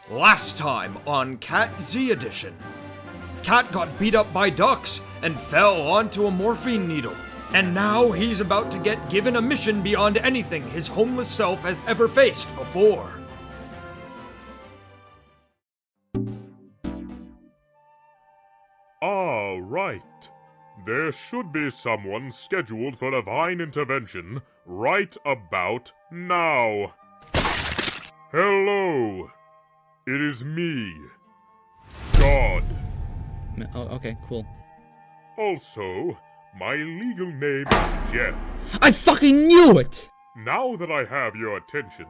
Last time on Cat Z Edition. Cat got beat up by ducks and fell onto a morphine needle. And now he's about to get given a mission beyond anything his homeless self has ever faced before. Ah, right. There should be someone scheduled for divine intervention right about now. Hello. It is me, God. Oh, okay, cool. Also, my legal name is Jeff. I fucking knew it! Now that I have your attention,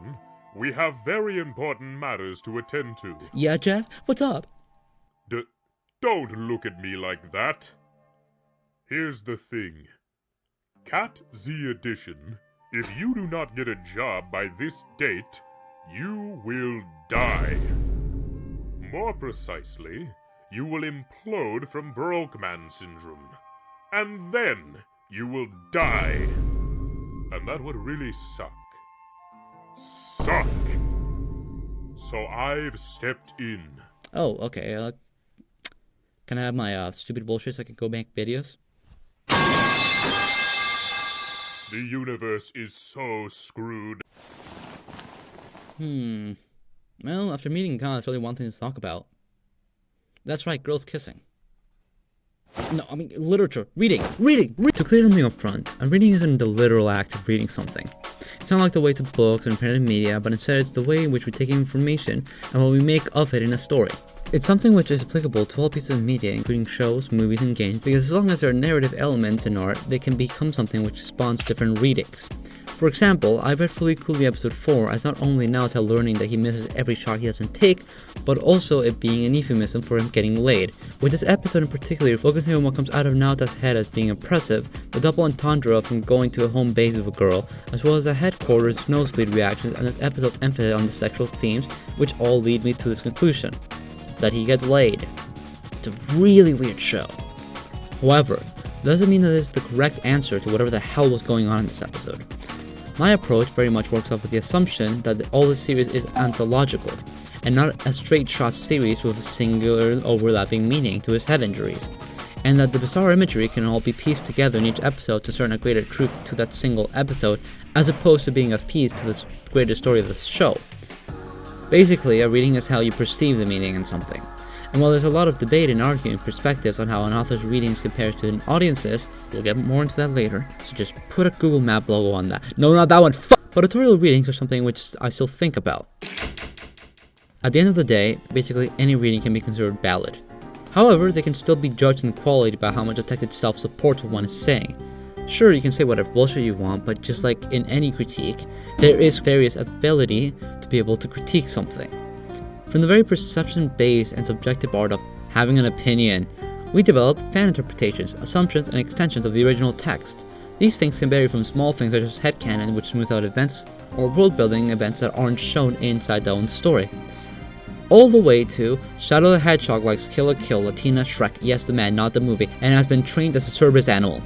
we have very important matters to attend to. Yeah, Jeff? What's up? Don't look at me like that. Here's the thing. Cat Z Edition, if you do not get a job by this date, you will die. More precisely, you will implode from broke man syndrome. And then you will die. And that would really suck. Suck! So I've stepped in. Oh, okay, can I have my stupid bullshit so I can go make videos? The universe is so screwed. Well, after meeting God, it's only one thing to talk about. That's right, girls kissing. No, I mean, literature. Reading! To clear something up front, a reading isn't the literal act of reading something. It's not like the way to books and printed media, but instead it's the way in which we take information and what we make of it in a story. It's something which is applicable to all pieces of media, including shows, movies, and games, because as long as there are narrative elements in art, they can become something which spawns different readings. For example, I read Fully Coolly episode 4 as not only Naruto learning that he misses every shot he doesn't take, but also it being an euphemism for him getting laid, with this episode in particular focusing on what comes out of Naruto's head as being impressive, the double entendre of him going to a home base with a girl, as well as the headquarters nosebleed reactions and this episode's emphasis on the sexual themes, which all lead me to this conclusion. That he gets laid. It's a really weird show. However, doesn't mean that it's the correct answer to whatever the hell was going on in this episode. My approach very much works off with the assumption that all the series is anthological, and not a straight shot series with a singular overlapping meaning to his head injuries, and that the bizarre imagery can all be pieced together in each episode to discern a greater truth to that single episode, as opposed to being a piece to the greater story of the show. Basically, a reading is how you perceive the meaning in something. And while there's a lot of debate and arguing perspectives on how an author's readings compares to an audience's, we'll get more into that later, so just put a Google Map logo on that. No, not that one, But authorial readings are something which I still think about. At the end of the day, basically any reading can be considered valid. However, they can still be judged in quality by how much the text itself supports what one is saying. Sure, you can say whatever bullshit you want, but just like in any critique, there is various ability to be able to critique something. From the very perception-based and subjective art of having an opinion, we develop fan interpretations, assumptions, and extensions of the original text. These things can vary from small things such as headcanon, which smooth out events, or world-building events that aren't shown inside their own story, all the way to Shadow the Hedgehog likes Kill la Kill, Latina, Shrek, yes the man, not the movie, and has been trained as a service animal.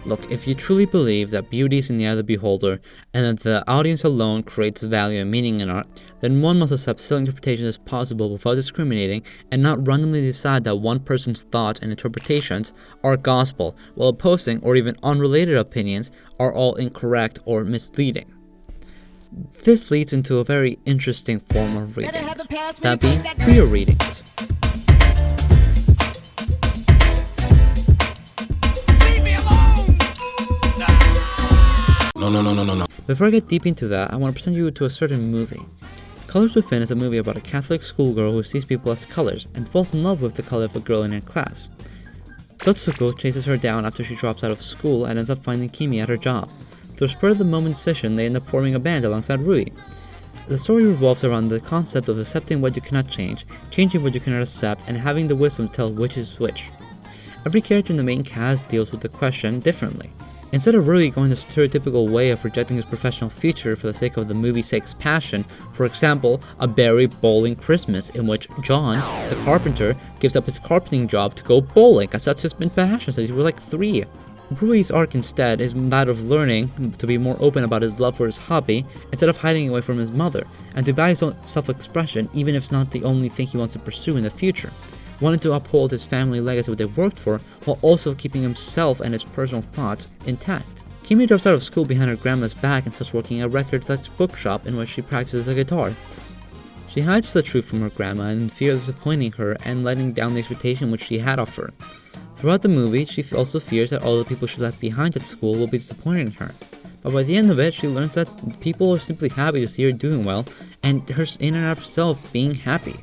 Look, if you truly believe that beauty is in the eye of the beholder, and that the audience alone creates value and meaning in art, then one must accept still interpretations as possible without discriminating, and not randomly decide that one person's thoughts and interpretations are gospel, while opposing or even unrelated opinions are all incorrect or misleading. This leads into a very interesting form of reading, that being queer readings. No. Before I get deep into that, I want to present you to a certain movie. Colors Within is a movie about a Catholic schoolgirl who sees people as colors and falls in love with the color of a girl in her class. Totsuko chases her down after she drops out of school and ends up finding Kimi at her job. Through a spur-of-the-moment decision, they end up forming a band alongside Rui. The story revolves around the concept of accepting what you cannot change, changing what you cannot accept, and having the wisdom to tell which is which. Every character in the main cast deals with the question differently. Instead of Rui going the stereotypical way of rejecting his professional future for the sake of the movie's sake's passion, for example, a Barry bowling Christmas in which John, the carpenter, gives up his carpenting job to go bowling, as that's his been passion since he was like 3. Rui's arc instead is that of learning to be more open about his love for his hobby instead of hiding away from his mother, and to value his own self-expression even if it's not the only thing he wants to pursue in the future, wanting to uphold his family legacy what they worked for while also keeping himself and his personal thoughts intact. Kimi drops out of school behind her grandma's back and starts working at a record/bookshop in which she practices a guitar. She hides the truth from her grandma in fear of disappointing her and letting down the expectation which she had of her. Throughout the movie, she also fears that all the people she left behind at school will be disappointing her. But by the end of it, she learns that people are simply happy to see her doing well, and her in and of herself being happy.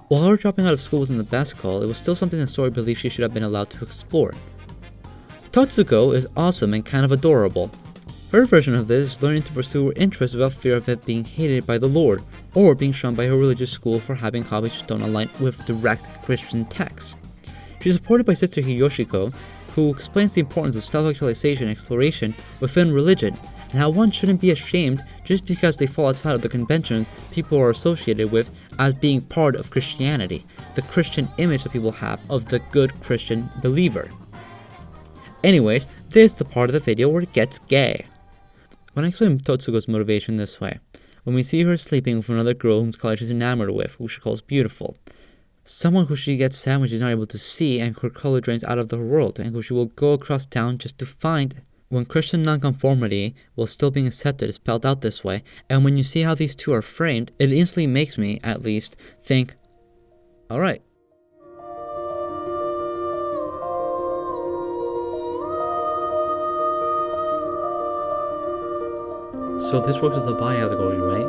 While her dropping out of school wasn't the best call, it was still something the story believed she should have been allowed to explore. Tatsuko is awesome and kind of adorable. Her version of this is learning to pursue her interests without fear of it being hated by the Lord, or being shunned by her religious school for having hobbies which don't align with direct Christian texts. She's supported by Sister Hiyoshiko, who explains the importance of self-actualization and exploration within religion, and how one shouldn't be ashamed just because they fall outside of the conventions people are associated with as being part of Christianity, the Christian image that people have of the good Christian believer. Anyways, this is the part of the video where it gets gay. When I explain Totsuko's motivation this way, when we see her sleeping with another girl whom she's enamored with, who she calls beautiful, someone who she gets sad when she's not able to see and her color drains out of the world, and who she will go across town just to find, when Christian nonconformity while still being accepted is spelled out this way, and when you see how these two are framed, it instantly makes me, at least, think, alright. So this works as a bi allegory, right?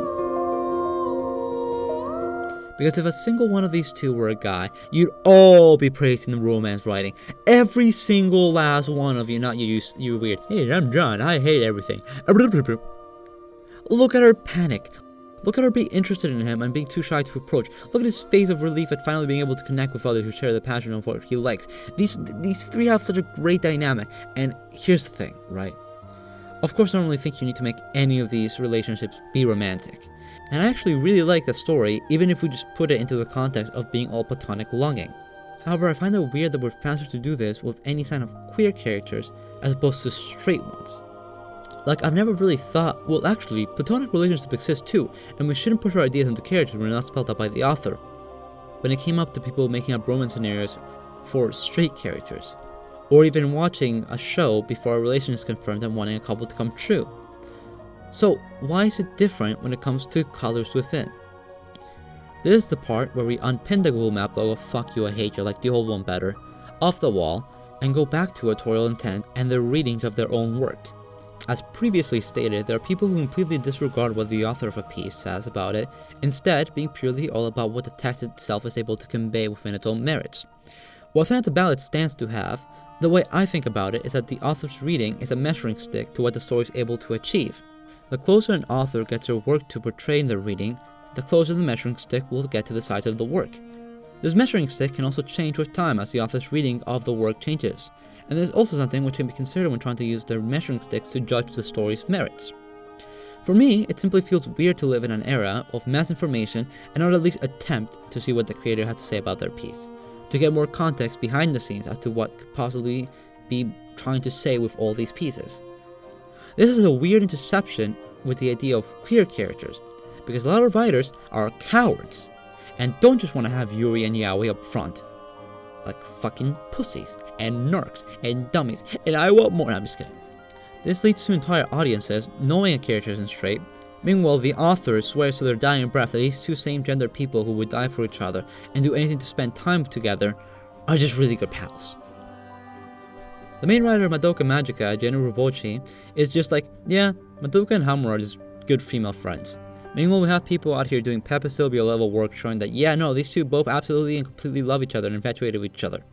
Because if a single one of these two were a guy, you'd all be praising the romance writing. Every single last one of you, not you weird. Hey, I'm John, I hate everything. Look at her panic. Look at her be interested in him and being too shy to approach. Look at his face of relief at finally being able to connect with others who share the passion of what he likes. These three have such a great dynamic. And here's the thing, right? Of course, I don't really think you need to make any of these relationships be romantic. And I actually really like the story, even if we just put it into the context of being all platonic longing. However, I find it weird that we're faster to do this with any sign of queer characters as opposed to straight ones. Like, I've never really thought, well actually, platonic relationships exist too, and we shouldn't push our ideas into characters when they're not spelled out by the author. When it came up to people making up romance scenarios for straight characters, or even watching a show before a relation is confirmed and wanting a couple to come true. So, why is it different when it comes to colors within? This is the part where we unpin the Google Map logo "Fuck you, I hate you" like the old one better, off the wall, and go back to authorial intent and their readings of their own work. As previously stated, there are people who completely disregard what the author of a piece says about it, instead being purely all about what the text itself is able to convey within its own merits. What the ballot stands to have, the way I think about it is that the author's reading is a measuring stick to what the story is able to achieve. The closer an author gets her work to portray in their reading, the closer the measuring stick will get to the size of the work. This measuring stick can also change with time as the author's reading of the work changes, and there's also something which can be considered when trying to use their measuring sticks to judge the story's merits. For me, it simply feels weird to live in an era of mass information and not at least attempt to see what the creator has to say about their piece, to get more context behind the scenes as to what could possibly be trying to say with all these pieces. This is a weird interception with the idea of queer characters, because a lot of writers are cowards, and don't just want to have Yuri and Yaoi up front. Like fucking pussies, and narcs, and dummies, and I want more. No, I'm just kidding. This leads to entire audiences knowing a character isn't straight. Meanwhile, the author swears to their dying breath that these two same-gender people who would die for each other and do anything to spend time together are just really good pals. The main writer of Madoka Magica, Jenny Robochi, is just like, yeah, Madoka and Hamura are just good female friends. Meanwhile, we have people out here doing Pepasylvia level work showing that, yeah, no, these two both absolutely and completely love each other and infatuated with each other.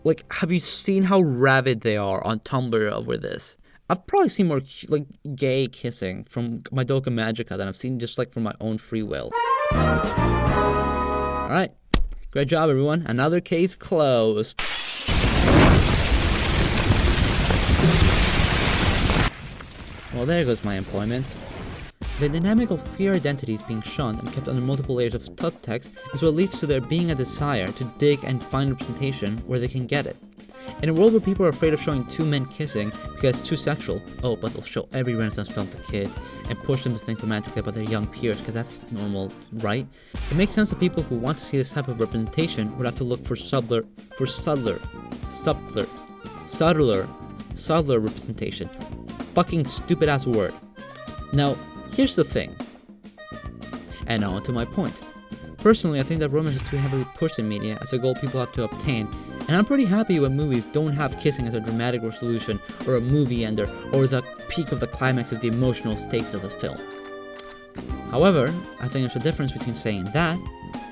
Like, have you seen how rabid they are on Tumblr over this? I've probably seen more, like, gay kissing from Madoka Magica than I've seen just, like, from my own free will. Alright. Great job, everyone. Another case closed. Well, there goes my employment. The dynamic of queer identities being shunned and kept under multiple layers of subtext is what leads to there being a desire to dig and find representation where they can get it. In a world where people are afraid of showing two men kissing because it's too sexual, oh, but they'll show every Renaissance film to kids and push them to think romantically about their young peers because that's normal, right? It makes sense that people who want to see this type of representation would have to look for subtler representation. Fucking stupid ass word. Now, here's the thing. And on to my point. Personally, I think that romance is too heavily pushed in media as a goal people have to obtain, and I'm pretty happy when movies don't have kissing as a dramatic resolution, or a movie ender, or the peak of the climax of the emotional stakes of the film. However, I think there's a difference between saying that,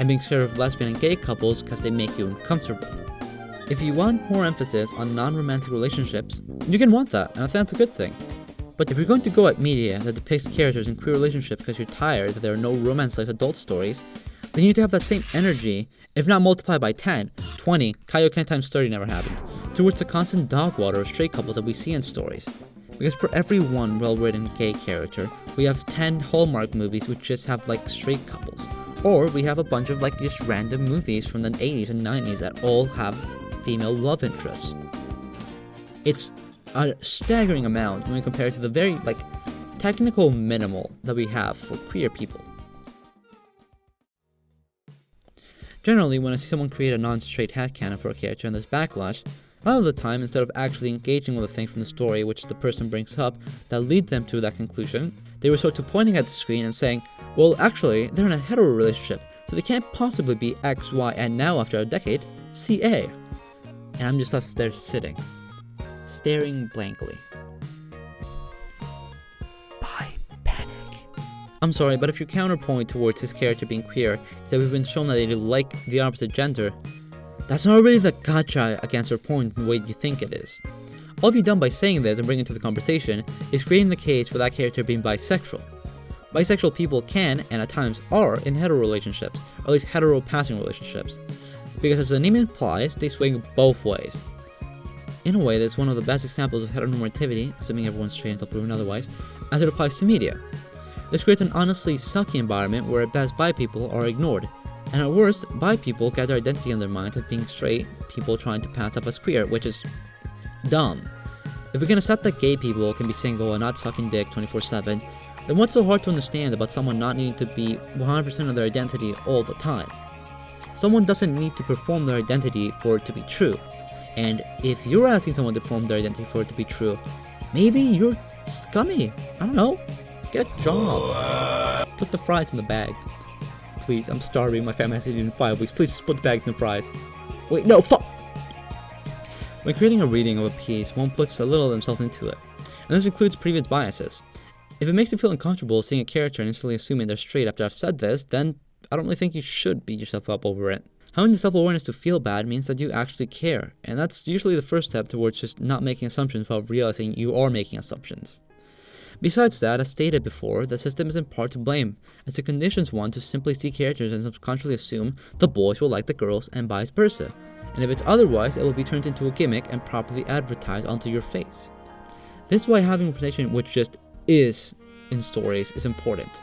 and being scared of lesbian and gay couples because they make you uncomfortable. If you want more emphasis on non-romantic relationships, you can want that, and I think that's a good thing. But if you're going to go at media that depicts characters in queer relationships because you're tired that there are no romance-like adult stories, then you need to have that same energy, if not multiplied by 10, 20, Kaioken times 30 never happened, towards the constant dog water of straight couples that we see in stories. Because for every one well-written gay character, we have 10 Hallmark movies which just have like straight couples. Or we have a bunch of like just random movies from the 80s and 90s that all have female love interests. It's a staggering amount when we compare it to the very like technical minimal that we have for queer people. Generally, when I see someone create a non-straight headcanon for a character and there's backlash, a lot of the time, instead of actually engaging with the thing from the story which the person brings up that lead them to that conclusion, they resort to pointing at the screen and saying, well, actually, they're in a hetero relationship, so they can't possibly be X, Y, and now after a decade, CA. And I'm just left there sitting, staring blankly. I'm sorry, but if your counterpoint towards his character being queer is that we've been shown that they like the opposite gender, that's not really the gotcha against your point in the way you think it is. All you've done by saying this and bringing it to the conversation is creating the case for that character being bisexual. Bisexual people can, and at times are, in hetero relationships, or at least hetero-passing relationships, because as the name implies, they swing both ways. In a way, that's one of the best examples of heteronormativity, assuming everyone's straight until proven otherwise, as it applies to media. This creates an honestly sucky environment where at best bi people are ignored, and at worst, bi people get their identity in their minds as being straight people trying to pass up as queer, which is dumb. If we can accept that gay people can be single and not sucking dick 24/7, then what's so hard to understand about someone not needing to be 100% of their identity all the time? Someone doesn't need to perform their identity for it to be true, and if you're asking someone to perform their identity for it to be true, maybe you're scummy. I don't know. Get a job. Put the fries in the bag. Please, I'm starving. My family hasn't eaten in 5 weeks. Please just put the bags in fries. Wait, no, fuck! When creating a reading of a piece, one puts a little of themselves into it. And this includes previous biases. If it makes you feel uncomfortable seeing a character and instantly assuming they're straight after I've said this, then I don't really think you should beat yourself up over it. Having the self-awareness to feel bad means that you actually care, and that's usually the first step towards just not making assumptions while realizing you are making assumptions. Besides that, as stated before, the system is in part to blame, as it conditions one to simply see characters and subconsciously assume the boys will like the girls and vice versa, and if it's otherwise, it will be turned into a gimmick and properly advertised onto your face. This is why having representation which just is in stories is important,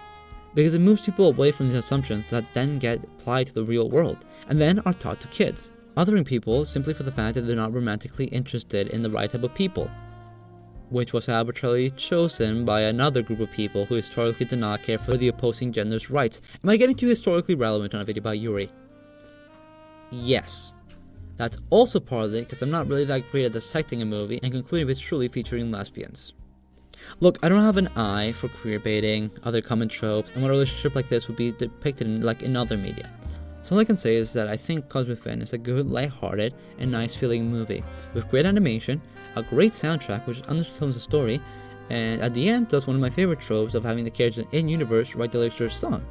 because it moves people away from these assumptions that then get applied to the real world, and then are taught to kids, othering people simply for the fact that they're not romantically interested in the right type of people, which was arbitrarily chosen by another group of people who historically did not care for the opposing gender's rights. Am I getting too historically relevant on a video about Yuri? Yes. That's also partly because I'm not really that great at dissecting a movie and concluding if it's truly featuring lesbians. Look, I don't have an eye for queerbaiting, other common tropes, and what a relationship like this would be depicted in other media. So all I can say is that I think Cosmic Fin is a good, lighthearted, and nice-feeling movie, with great animation, a great soundtrack which undertones the story, and at the end does one of my favorite tropes of having the characters in-universe write the lyrics to their song,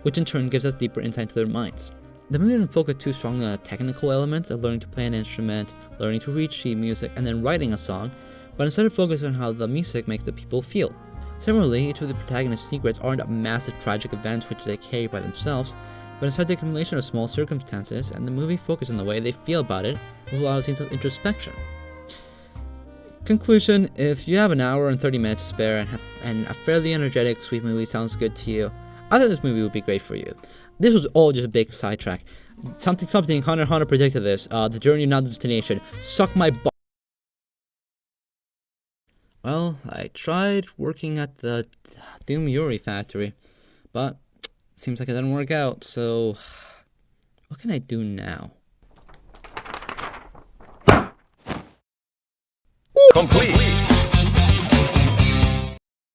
which in turn gives us deeper insight into their minds. The movie doesn't focus too strongly on the technical elements of learning to play an instrument, learning to read sheet music, and then writing a song, but instead it focuses on how the music makes the people feel. Similarly, each of the protagonist's secrets aren't massive tragic events which they carry by themselves, but instead the accumulation of small circumstances, and the movie focuses on the way they feel about it with a lot of scenes of introspection. Conclusion: if you have an hour and 30 minutes to spare and a fairly energetic, sweet movie sounds good to you, I think this movie would be great for you. This was all just a big sidetrack. Something, Hunter predicted this. The journey, not the destination. Suck my butt. Well, I tried working at the Doom Yuri factory, but seems like it didn't work out, so what can I do now? Complete.